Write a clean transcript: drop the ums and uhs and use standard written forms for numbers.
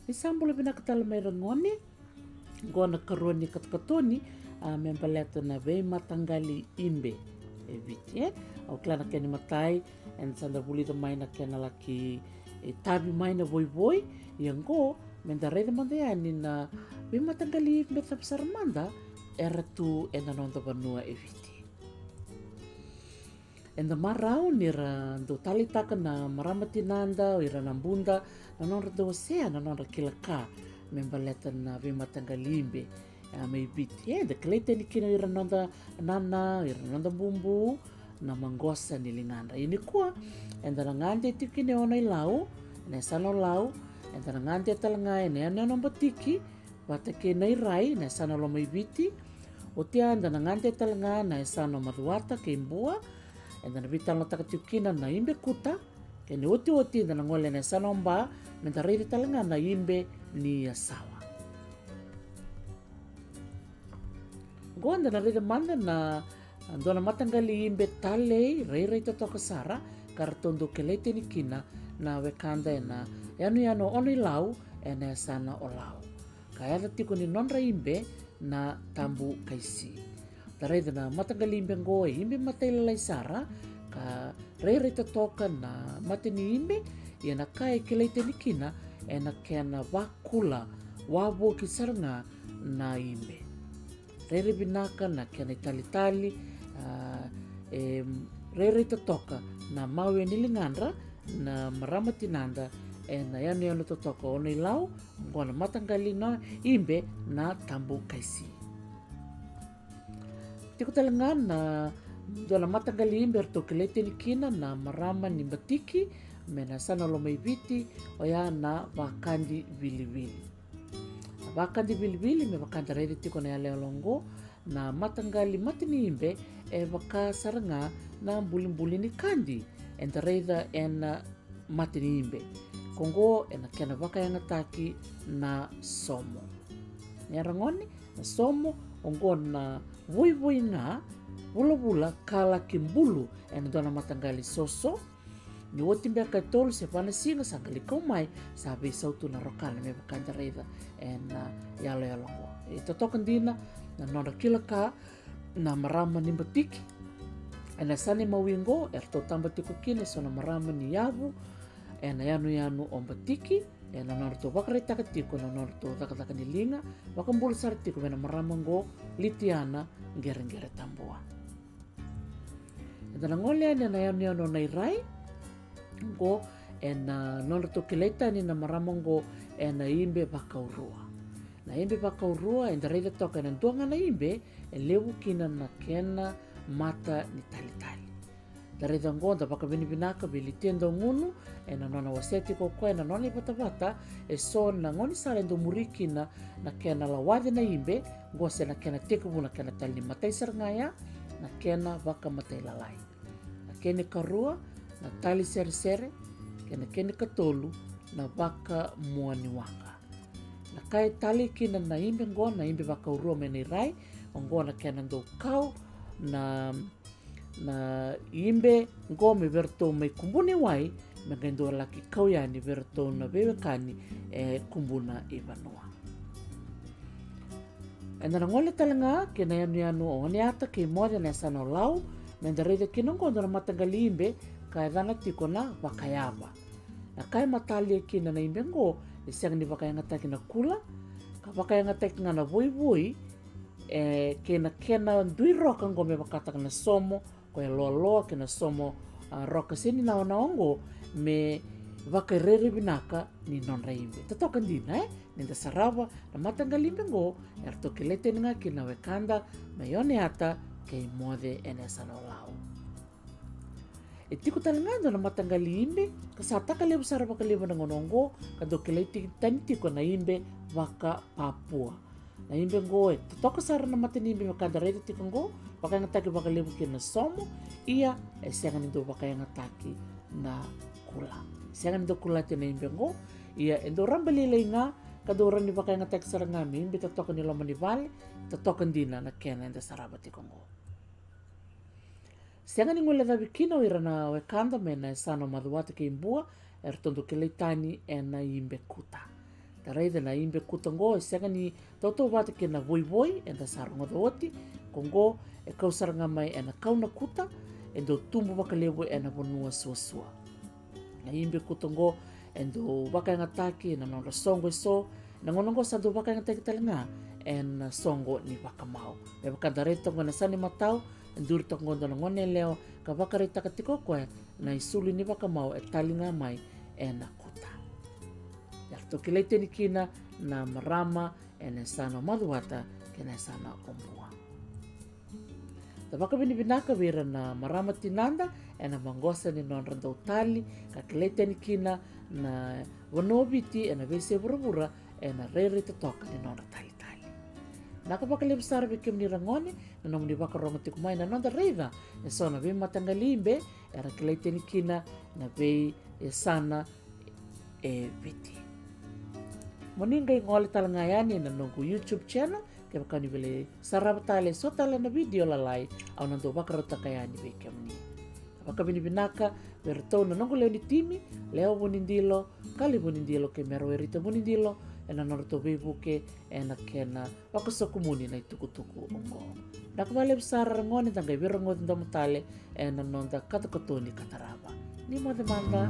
Isambula binakatala mai rangoni, gona karoni katkatoni, membaleta na vei matangali imbe e viti au klana keni matai en sanda bulita mai na kena laki tabi mai na voi yang go menda reda mandayani na vei matangali imbe tapsaramanda era tu ena nonda vanua e viti. Enda marau nira do tali taka na maramatinanda o ira nambunda na nonra do sea na nonra kilaka membaleta na vei matangali imbe mai biti da kelete ni kina ira nonda nana ira nonda bumbu na mangosa ni linganda ini kua enda ngande tikine ona ilau na sano lau enda ngande talanga ene ana batiki wata ke nei rai na sano lo mai biti o tia enda ngande talanga na sano maruata ke imbua enda na vitalo takatukina na imbe kuta ke ne oti enda ngole na sano mba menda riri talanga na imbe ni asawa. Gonda na rida manda na dona matangali imbe tale rei totoka sara kartondo kelete ni kina na wekanda ena yanu ono ilau ena sana olau. Kaya tiko ni nonra imbe na tambu kaisi. Tareda na matangali imbe ngoe imbe matailalai sara ka rei totoka na matini imbe yana kai kelete ni kina ena kena wakula wawo kisaranga na imbe. Rere binaka na kena tali rere totoka na mawe nilingandra na maramatinanda na yanu totoka ono ilau ngona matangali na imbe na tambu kaisi. Tiko talanga na dona matangali imbe erto kelete ni kina na marama ni batiki mena sana lo mai viti o ya na wakandi vili-vili. Wakandi vili-vili me wakanda rede tiko na yale alongo na matangali matini imbe waka saranga na mbuli ni kandi enda reida ena matini imbe. Kongo ena kena waka yanga taki na somo. Nyarangoni na somo ongo na vui nga bula kala kimbulu ena dona matangali soso ni wotimbe ka tolu se pana singa sangali komai sabe sautu na rokala me bakanda reida ena yalo yalongo. Totokan dina na nona kilaka na marama ni batiki ena sani mawingo erto tamba tiko kine so na marama ni yavu ena yanu o batiki ena nona to bakare takatiko na nona to takataka ni linga wakambul sartiko mena marama ngo litiana ngere tambua. Ena ngole ena yanu na irai go ena nona to keleta ni na marama ngo ena imbe bakaurua. Na imbe bakaurua enda reida toka na duanga na imbe lewu kina na kena mata ni tali. Dareda ngonda baka binibinaka bilitendo ngunu ena nona waseti kokoe na nona ibata so na ngoni sala ndo murikina na kena lawade na imbe ngose na kena tekubu na kena tali matai sarngaya na kena baka matai lalai. Na kene karua na tali sere kena katolu na baka muani waka. Na kai tali kina na imbe ngo na imbe baka urua meni rai ngo na kena ndo kau na imbe ngo me verto mai kumbuni wai mengendo laki kau yani verto na bewekani kumbuna ibanua. Ena ngole talanga kena yanu oni ata ke moja na sana lau mendarede kina ngo na matangali imbe kai dana tiko na wakayaba. Na kai matali kina na imbe ngo isiang ni wakayanga taki na kula ka wakayanga taki na voi kena dui roka ngo me wakataka na somo ko e loa kena somo roka sini na ongo me wakarere binaka ni nonra imbe. Tatokan dina ninda sarawa na matangali imbe ngo erto kelete nga kina wekanda mayone ata kei mode enesa no lau. Tiko talangando na matangali imbe kasataka lebu sarawa kalebu na ngonongo kado kelete tantiko na imbe waka Papua. Na imbe ngo toka sara na matini imbe wakanda rede tiko ngo wakayanga taki wakalebu kina somo ia sianga nindo wakayanga taki na kula. Sianga nindo kula tina imbe ngo ia endo rambali nga kadora ni wakayanga taki sara ngami imbe toka ni loma ni vale toka dina na kena enda saraba tiko ngo. Sianga ni ngule dhabi kina ira na wekanda mena sano maduwata ke imbua ertondo keleitani ena imbe kuta. Tarai na imbe kutango e senga ni tautou wata ke na voi e na saronga oti, kongo e kausaranga mai e na kauna kuta, e do tumbu wakalewe e na wanua suasua. Na imbe kutango e do waka inga taki e na nonga songo e so, na ngonongo sa do waka inga taki talinga e na songo ni wakamau. E wakandare tonga na sani matau, e duri tonga na ngone leo, ka wakare takatiko koe na isuli ni wakamau e talinga mai e na kuta. Toki lei teni kina na marama e na sana maduata ke na sana ombua. Ta waka binaka wera na marama tinanda e na mangosa ni non randau tali ka lei teni kina na wanobiti e na vese vura e na rere toka ni non tali. Naka waka le besar be kem ni rangone na nong ni waka rongo te kumai na nonda reiva e sona ve matangalimbe e ra lei teni kina na ve e sana e viti. Moninga ngole talanga yani na nongu YouTube channel ke wakani vele sarabatale sotala na video lalai au nanto wakarota kayani ve kemni. Waka binaka verto na nongu leo ni timi leo bunindilo kali bunindilo ke mero erita bunindilo e na norto vebuke e na kena wakasokumuni na itukutuku ongo. Naka wale besar ngone tanga virongo ndamutale e na nonda katakotoni kataraba. Ni mo demanda.